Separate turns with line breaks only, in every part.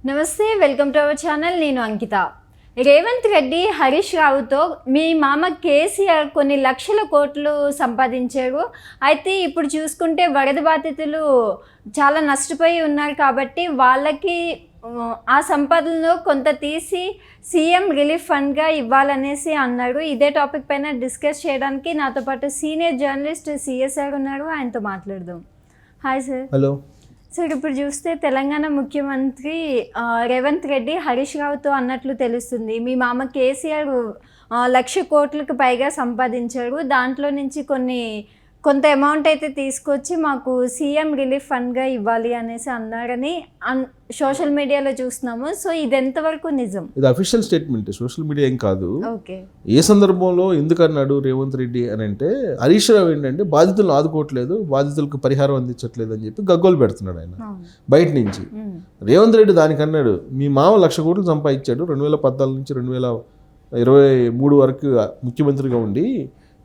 నమస్తే, welcome to our channel. నేను అంకిత. రేవంత్ రెడ్డి హరీష్ రావుతో మీ మామ కేసీఆర్ కొన్ని లక్షల కోట్లు సంపాదించారు. అయితే ఇప్పుడు చూసుకుంటే వరద బాధితులు చాలా నష్టపోయి ఉన్నారు కాబట్టి వాళ్ళకి ఆ సంపదను కొంత తీసి సీఎం రిలీఫ్ ఫండ్గా ఇవ్వాలనేసి అన్నారు. ఇదే టాపిక్ పైన డిస్కస్ చేయడానికి నాతో పాటు సీనియర్ జర్నలిస్ట్ సిఎస్ఆర్ ఉన్నారు. ఆయనతో మాట్లాడదాం. Hi sir.
హలో
సార్, ఇప్పుడు చూస్తే తెలంగాణ ముఖ్యమంత్రి రేవంత్ రెడ్డి హరీష్ రావుతో అన్నట్లు తెలుస్తుంది. మీ మామ కేసీఆర్ 1,00,000 కోట్లకు పైగా సంపాదించారు. దాంట్లో నుంచి కొంత అమౌంట్ అయితే తీసుకొచ్చి మాకు సీఎం రిలీఫ్ ఫండ్గా ఇవ్వాలి అనేసి అన్నారని సోషల్ మీడియాలో చూస్తున్నాము. సో ఇది ఎంతవరకు నిజం?
ఇది అఫీషియల్ స్టేట్మెంట్, సోషల్ మీడియా ఏం కాదు.
ఓకే.
ఏ సందర్భంలో ఎందుకు అన్నాడు రేవంత్ రెడ్డి అని అంటే, హరీష్ రావు ఏంటంటే బాధితులను ఆదుకోవట్లేదు, బాధితులకు పరిహారం అందించట్లేదు అని చెప్పి గగ్గోలు పెడుతున్నాడు ఆయన బయట నుంచి. రేవంత్ రెడ్డి దానికి అన్నాడు, మీ మామ 1,00,000 కోట్లు సంపాదించాడు 2014 నుంచి 2023 వరకు ముఖ్యమంత్రిగా ఉండి.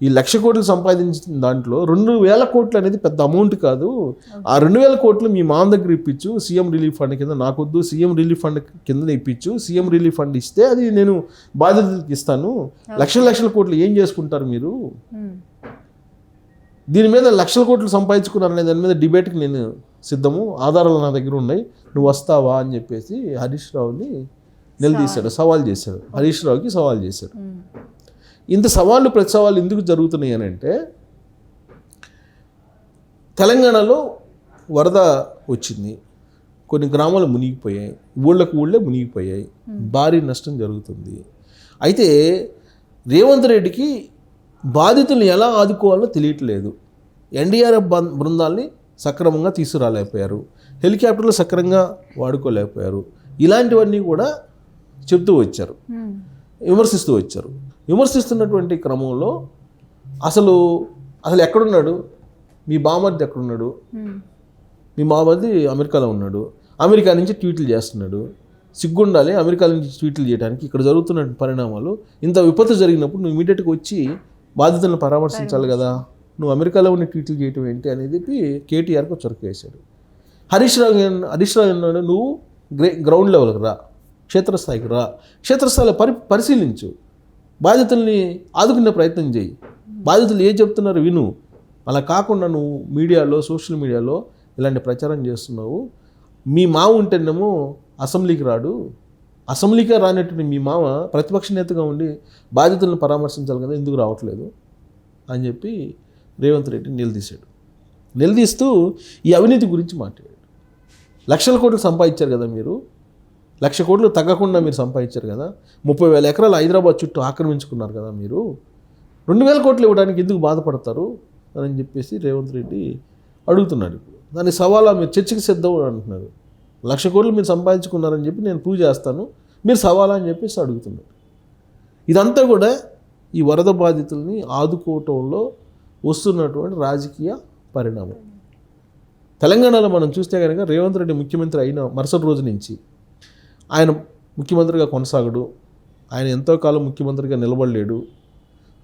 ఈ 1,00,000 కోట్లు సంపాదించిన దాంట్లో 2,000 కోట్లు అనేది పెద్ద అమౌంట్ కాదు. ఆ 2,000 కోట్లు మీ మామ దగ్గర ఇప్పించు, సీఎం రిలీఫ్ ఫండ్ కింద. నాకొద్దు, సీఎం రిలీఫ్ ఫండ్ కింద ఇప్పించు. సీఎం రిలీఫ్ ఫండ్ ఇస్తే అది నేను బాధితులకు ఇస్తాను. లక్షల కోట్లు ఏం చేసుకుంటారు మీరు? దీని మీద 1,00,000 కోట్లు సంపాదించుకున్నారనే దాని మీద డిబేట్కి నేను సిద్ధము, ఆధారాలు నా దగ్గర ఉన్నాయి, నువ్వు వస్తావా అని చెప్పేసి హరీష్ రావుని నిలదీశాడు, సవాల్ చేశాడు. హరీష్ రావుకి సవాల్ చేశాడు. ఇంత సవాళ్ళు ప్రతి సవాళ్ళు ఎందుకు జరుగుతున్నాయి అని అంటే, తెలంగాణలో వరద వచ్చింది, కొన్ని గ్రామాలు మునిగిపోయాయి, ఊళ్ళే మునిగిపోయాయి, భారీ నష్టం జరుగుతుంది. అయితే రేవంత్ రెడ్డికి బాధితులను ఎలా ఆదుకోవాలో తెలియట్లేదు. ఎన్డీఆర్ఎఫ్ బృందాల్ని సక్రమంగా తీసుకురాలేకపోయారు, హెలికాప్టర్లు సక్రమంగా వాడుకోలేకపోయారు. ఇలాంటివన్నీ కూడా చెప్తూ వచ్చారు, విమర్శిస్తూ వచ్చారు. విమర్శిస్తున్నటువంటి క్రమంలో అసలు ఎక్కడున్నాడు మీ బామర్ది? ఎక్కడున్నాడు? మీ బామర్ది అమెరికాలో ఉన్నాడు. అమెరికా నుంచి ట్వీట్లు చేస్తున్నాడు. సిగ్గుండాలి అమెరికా నుంచి ట్వీట్లు చేయడానికి. ఇక్కడ జరుగుతున్న పరిణామాలు, ఇంత విపత్తు జరిగినప్పుడు నువ్వు ఇమీడియట్గా వచ్చి బాధితులను పరామర్శించాలి కదా, నువ్వు అమెరికాలో ఉన్న ట్వీట్లు చేయటం ఏంటి అనేది కేటీఆర్కి చొరక వేశాడు. హరీష్ రావు అన్నాడు, నువ్వు గ్రౌండ్ లెవెల్కి రా, క్షేత్రస్థాయికి రా, క్షేత్రస్థాయిలో పరిశీలించు, బాధితుల్ని ఆదుకునే ప్రయత్నం చేయి, బాధితులు ఏ చెప్తున్నారో విను. అలా కాకుండా నువ్వు మీడియాలో, సోషల్ మీడియాలో ఇలాంటి ప్రచారం చేస్తున్నావు. మీ మామ ఉంటేనేమో అసెంబ్లీకి రాడు, అసెంబ్లీకే రానట్టు మీ మామ ప్రతిపక్ష నేతగా ఉండి బాధితులను పరామర్శించాలి కదా, ఎందుకు రావట్లేదు అని చెప్పి రేవంత్ రెడ్డి నిలదీశాడు. నిలదీస్తూ ఈ అవినీతి గురించి మాట్లాడాడు. 1,00,000 కోట్లు సంపాదించారు కదా మీరు, 1,00,000 కోట్లు తగ్గకుండా మీరు సంపాదించారు కదా, 30,000 ఎకరాలు హైదరాబాద్ చుట్టూ ఆక్రమించుకున్నారు కదా మీరు, 2,000 కోట్లు ఇవ్వడానికి ఎందుకు బాధపడతారు అని చెప్పేసి రేవంత్ రెడ్డి అడుగుతున్నాడు. దాని సవాలా మీరు చర్చకి సిద్ధం అంటున్నారు. 1,00,000 కోట్లు మీరు సంపాదించుకున్నారని చెప్పి నేను ప్రూవ్ చేస్తాను, మీరు సవాలా అని చెప్పేసి అడుగుతున్నారు. ఇదంతా కూడా ఈ వరద బాధితుల్ని ఆదుకోవటంలో వస్తున్నటువంటి రాజకీయ పరిణామం. తెలంగాణలో మనం చూస్తే కనుక రేవంత్ రెడ్డి ముఖ్యమంత్రి అయిన మరుసటి రోజు నుంచి ఆయన ముఖ్యమంత్రిగా కొనసాగడు, ఆయన ఎంతో కాలం ముఖ్యమంత్రిగా నిలబడలేడు,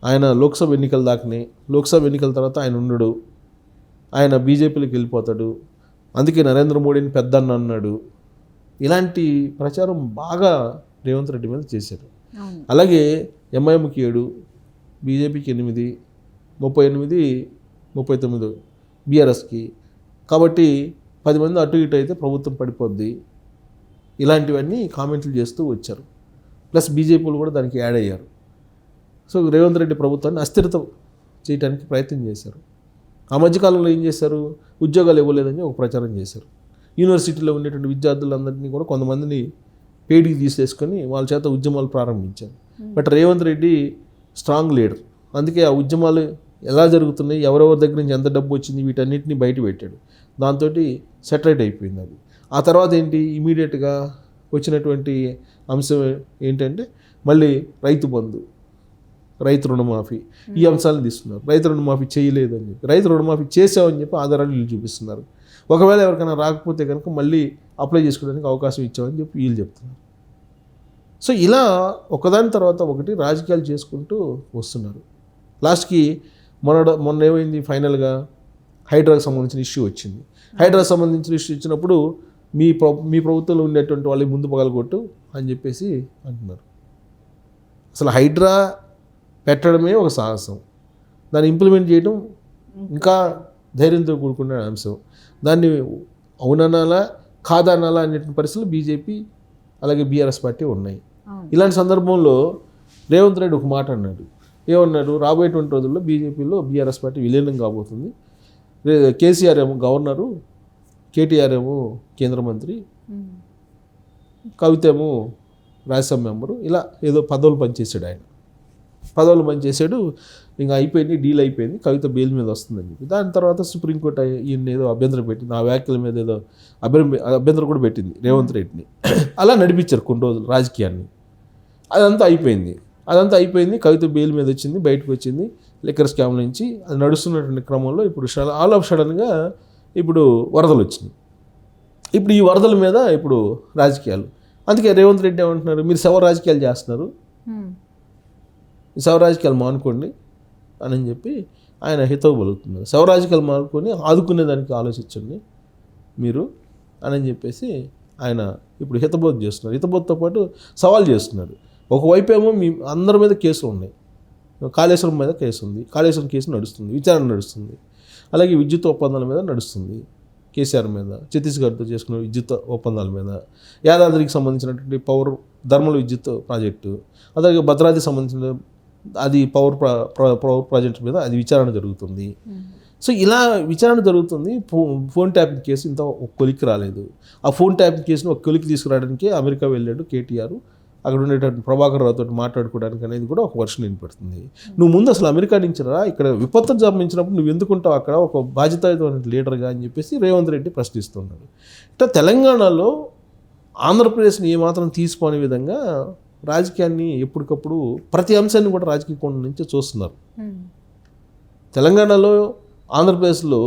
ఆయన లోక్సభ ఎన్నికల దాకానే, లోక్సభ ఎన్నికల తర్వాత ఆయన ఉండడు, ఆయన బీజేపీలోకి వెళ్ళిపోతాడు, అందుకే నరేంద్ర మోడీని పెద్దన్న అన్నాడు. ఇలాంటి ప్రచారం బాగా రేవంత్ రెడ్డి మీద చేశారు. అలాగే ఎంఐఎంకి 7, బీజేపీకి 8, 38, 39 బీఆర్ఎస్కి. కాబట్టి 10 మంది అటు ఇటు అయితే ప్రభుత్వం పడిపోద్ది, ఇలాంటివన్నీ కామెంట్లు చేస్తూ వచ్చారు. ప్లస్ బీజేపీలు కూడా దానికి యాడ్ అయ్యారు. సో రేవంత్ రెడ్డి ప్రభుత్వాన్ని అస్థిరత చేయడానికి ప్రయత్నం చేశారు. ఆ మధ్యకాలంలో ఏం చేశారు, ఉద్యోగాలు ఇవ్వలేదని ఒక ప్రచారం చేశారు. యూనివర్సిటీలో ఉండేటువంటి విద్యార్థులందరినీ కూడా కొంతమందిని పేడికి తీసేసుకొని వాళ్ళ చేత ఉద్యమాలు ప్రారంభించారు. But Revanth Reddy strong leader, అందుకే ఆ ఉద్యమాలు ఎలా జరుగుతున్నాయి, ఎవరెవరి దగ్గర నుంచి ఎంత డబ్బు వచ్చింది, వీటన్నిటిని బయట పెట్టాడు. దాంతో సెటరేట్ అయిపోయింది అది. ఆ తర్వాత ఏంటి, ఇమీడియట్గా వచ్చినటువంటి అంశం ఏంటంటే మళ్ళీ రైతు బంధు, రైతు రుణమాఫీ, ఈ అంశాలను తీసుకున్నారు. రైతు రుణమాఫీ చేయలేదు అని చెప్పి, రైతు రుణమాఫీ చేసామని చెప్పి ఆధారాలు వీళ్ళు చూపిస్తున్నారు. ఒకవేళ ఎవరికైనా రాకపోతే కనుక మళ్ళీ అప్లై చేసుకోవడానికి అవకాశం ఇచ్చామని చెప్పి వీళ్ళు చెప్తున్నారు. సో ఇలా ఒకదాని తర్వాత ఒకటి రాజకీయాలు చేసుకుంటూ వస్తున్నారు. లాస్ట్కి మొన్న ఏమైంది, ఫైనల్గా హైడ్రాకి సంబంధించిన ఇష్యూ వచ్చింది. హైడ్రాకి సంబంధించిన ఇష్యూ ఇచ్చినప్పుడు మీ ప్రభుత్వంలో ఉండేటువంటి వాళ్ళకి ముందు పగలగొట్టు అని చెప్పేసి అంటున్నారు. అసలు హైడ్రా పెట్టడమే ఒక సాహసం, దాన్ని ఇంప్లిమెంట్ చేయడం ఇంకా ధైర్యంతో కూడుకున్న అంశం. దాన్ని అవుననాలా కాదనాలా అనేటువంటి పరిస్థితులు బీజేపీ అలాగే బీఆర్ఎస్ పార్టీ ఉన్నాయి. ఇలాంటి సందర్భంలో రేవంత్ రెడ్డి ఒక మాట అన్నాడు. ఏమన్నాడు? రాబోయేటువంటి రోజుల్లో బీజేపీలో బీఆర్ఎస్ పార్టీ విలీనం కాబోతుంది. కేసీఆర్ ఏమో గవర్నరు, కేటీఆర్ ఏమో కేంద్ర మంత్రి, కవిత ఏమో రాజ్యసభ మెంబరు, ఇలా ఏదో పదవులు పనిచేసాడు ఆయన. పదవులు పనిచేసాడు, ఇంకా అయిపోయింది, డీల్ అయిపోయింది, కవిత బెయిల్ మీద వస్తుందని చెప్పి. దాని తర్వాత సుప్రీంకోర్టు ఈయన ఏదో అభ్యంతరం పెట్టింది, ఆ వ్యాఖ్యల మీద ఏదో అభ్యంతరం కూడా పెట్టింది రేవంత్ రెడ్డిని. అలా నడిపించారు కొన్ని రోజులు రాజకీయాన్ని. అదంతా అయిపోయింది, కవిత బెయిల్ మీద వచ్చింది, బయటకు వచ్చింది లిక్కర్ స్కామ్ నుంచి. అది నడుస్తున్నటువంటి క్రమంలో ఇప్పుడు ఆల్ ఆఫ్ సడన్గా ఇప్పుడు వరదలు వచ్చినాయి. ఇప్పుడు ఈ వరదల మీద ఇప్పుడు రాజకీయాలు. అందుకే రేవంత్ రెడ్డి ఏమంటున్నారు? మీరు శవ రాజకీయాలు చేస్తున్నారు, శవ రాజకీయాలు మానుకోండి అని చెప్పి ఆయన హితవు పలుకుతున్నారు. శవ రాజకీయాలు మానుకొని ఆదుకునేదానికి ఆలోచించండి మీరు అని చెప్పేసి ఆయన ఇప్పుడు హితబోధ చేస్తున్నారు. హితబోధతో పాటు సవాల్ చేస్తున్నారు. ఒకవైపు ఏమో మీ అందరి మీద కేసులు ఉన్నాయి, కాళేశ్వరం మీద కేసు ఉంది, కాళేశ్వరం కేసు నడుస్తుంది, విచారణ నడుస్తుంది. అలాగే విద్యుత్ ఒప్పందాల మీద నడుస్తుంది, కేసీఆర్ మీద, ఛత్తీస్గఢ్తో చేసుకున్న విద్యుత్ ఒప్పందాల మీద, యాదాద్రికి సంబంధించినటువంటి పవర్ థర్మల్ విద్యుత్ ప్రాజెక్టు, అలాగే భద్రాద్రికి సంబంధించిన అది పవర్ ప్రాజెక్ట్ మీద అది విచారణ జరుగుతుంది. సో ఇలా విచారణ జరుగుతుంది. ఫోన్ ట్యాపింగ్ కేసు ఇంత ఒక కొలిక్కి రాలేదు. ఆ ఫోన్ ట్యాపింగ్ కేసుని ఒక కొలిక్కి తీసుకురావడానికి అమెరికా వెళ్ళాడు కేటీఆర్. అక్కడ ఉండేటువంటి ప్రభాకర్ రావుతో మాట్లాడుకోవడానికి అనేది కూడా ఒక వర్షన్ వినపడుతుంది. నువ్వు ముందు అసలు అమెరికా నుంచి రా, ఇక్కడ విపత్తు సంభవించినప్పుడు నువ్వు ఎందుకుంటావు అక్కడ ఒక బాధ్యతాయుతమైన లీడర్గా అని చెప్పేసి రేవంత్ రెడ్డి ప్రశ్నిస్తున్నాడు. ఇట్లా తెలంగాణలో ఆంధ్రప్రదేశ్ని ఏమాత్రం తీసుకోని విధంగా రాజకీయాన్ని ఎప్పటికప్పుడు ప్రతి అంశాన్ని కూడా రాజకీయ కోణం నుంచి చూస్తున్నారు. తెలంగాణలో ఆంధ్రప్రదేశ్లో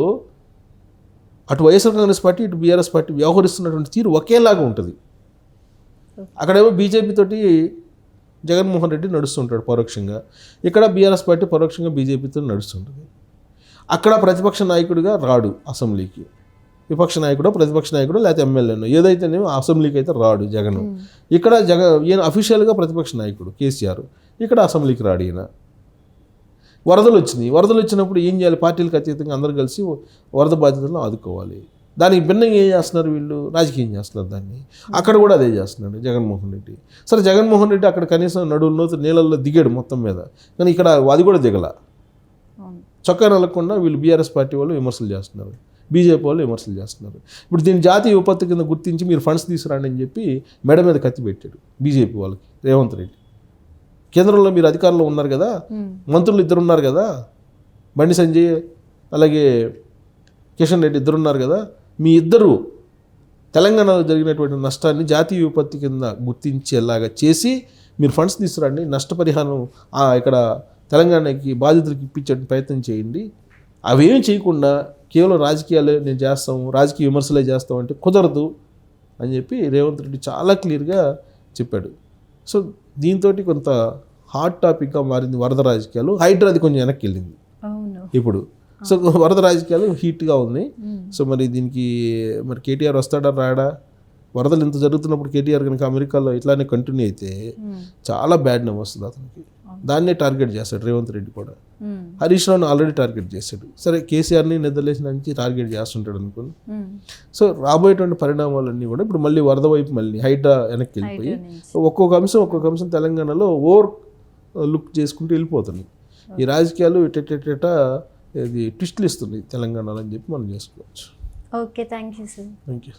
అటు వైఎస్ఆర్ కాంగ్రెస్ పార్టీ ఇటు బీఆర్ఎస్ పార్టీ వ్యవహరిస్తున్నటువంటి తీరు ఒకేలాగా ఉంటుంది. అక్కడేమో బీజేపీ తోటి జగన్మోహన్ రెడ్డి నడుస్తుంటాడు పరోక్షంగా, ఇక్కడ బీఆర్ఎస్ పార్టీ పరోక్షంగా బీజేపీతో నడుస్తుంటుంది. అక్కడ ప్రతిపక్ష నాయకుడిగా రాడు అసెంబ్లీకి, విపక్ష నాయకుడు ప్రతిపక్ష నాయకుడు లేకపోతే ఎమ్మెల్యేను ఏదైతేనేమో అసెంబ్లీకి అయితే రాడు జగన్. ఇక్కడ ఈయన అఫీషియల్గా ప్రతిపక్ష నాయకుడు కేసీఆర్, ఇక్కడ అసెంబ్లీకి రాడు ఈయన. వరదలు వచ్చినప్పుడు ఏం చేయాలి? పార్టీలకు అతీతంగా అందరూ కలిసి వరద బాధితులను ఆదుకోవాలి. దానికి భిన్నంగా ఏం చేస్తున్నారు వీళ్ళు? రాజకీయం చేస్తున్నారు దాన్ని. అక్కడ కూడా అదే చేస్తున్నాడు జగన్మోహన్ రెడ్డి. సరే, జగన్మోహన్ రెడ్డి అక్కడ కనీసం నడువుల్లో నీళ్ళల్లో దిగాడు మొత్తం మీద, కానీ ఇక్కడ అది కూడా దిగల. చొక్కా నలగకుండా వీళ్ళు బీఆర్ఎస్ పార్టీ వాళ్ళు విమర్శలు చేస్తున్నారు, బీజేపీ వాళ్ళు విమర్శలు చేస్తున్నారు. ఇప్పుడు దీన్ని జాతీయ విపత్తు కింద గుర్తించి మీరు ఫండ్స్ తీసుకురండి అని చెప్పి మెడ మీద కత్తి పెట్టాడు బీజేపీ వాళ్ళకి రేవంత్ రెడ్డి. కేంద్రంలో మీరు అధికారంలో ఉన్నారు కదా, మంత్రులు ఇద్దరు ఉన్నారు కదా, బండి సంజయ్ అలాగే కిషన్ రెడ్డి ఇద్దరు ఉన్నారు కదా, మీ ఇద్దరు తెలంగాణలో జరిగినటువంటి నష్టాన్ని జాతీయ విపత్తి కింద గుర్తించేలాగా చేసి మీరు ఫండ్స్ తీసుకురండి, నష్టపరిహారం ఇక్కడ తెలంగాణకి బాధితులకు ఇప్పించే ప్రయత్నం చేయండి. అవేం చేయకుండా కేవలం రాజకీయాలే నేను చేస్తాము, రాజకీయ విమర్శలే చేస్తాం అంటే కుదరదు అని చెప్పి రేవంత్ రెడ్డి చాలా క్లియర్గా చెప్పాడు. సో దీంతో కొంత హాట్ టాపిక్గా మారింది వరద రాజకీయాలు. హైడ్రాది కొంచెం వెనక్కి వెళ్ళింది ఇప్పుడు. సో వరద రాజకీయాలు హీట్గా ఉన్నాయి. సో మరి దీనికి మరి కేటీఆర్ వస్తాడా రాడా? వరదలు ఇంత జరుగుతున్నప్పుడు కేటీఆర్ కనుక అమెరికాలో ఇట్లానే కంటిన్యూ అయితే చాలా బ్యాడ్ నేమ్ వస్తుంది అతనికి. దాన్నే టార్గెట్ చేస్తాడు రేవంత్ రెడ్డి కూడా. హరీష్ రావుని ఆల్రెడీ టార్గెట్ చేశాడు. సరే, కేసీఆర్ని నిద్రలేసిన నుంచి టార్గెట్ చేస్తుంటాడు అనుకోండి. సో రాబోయేటువంటి పరిణామాలన్నీ కూడా ఇప్పుడు మళ్ళీ వరద వైపు మళ్ళీ హైడ్రా వెనక్కి వెళ్ళిపోయి ఒక్కొక్క అంశం తెలంగాణలో ఓవర్ లుక్ చేసుకుంటూ వెళ్ళిపోతున్నాయి. ఈ రాజకీయాలు ఇది ట్విస్ట్లు ఇస్తుంది తెలంగాణలో అని చెప్పి మనం చేసుకోవచ్చు.
Okay, thank you sir.
Thank you.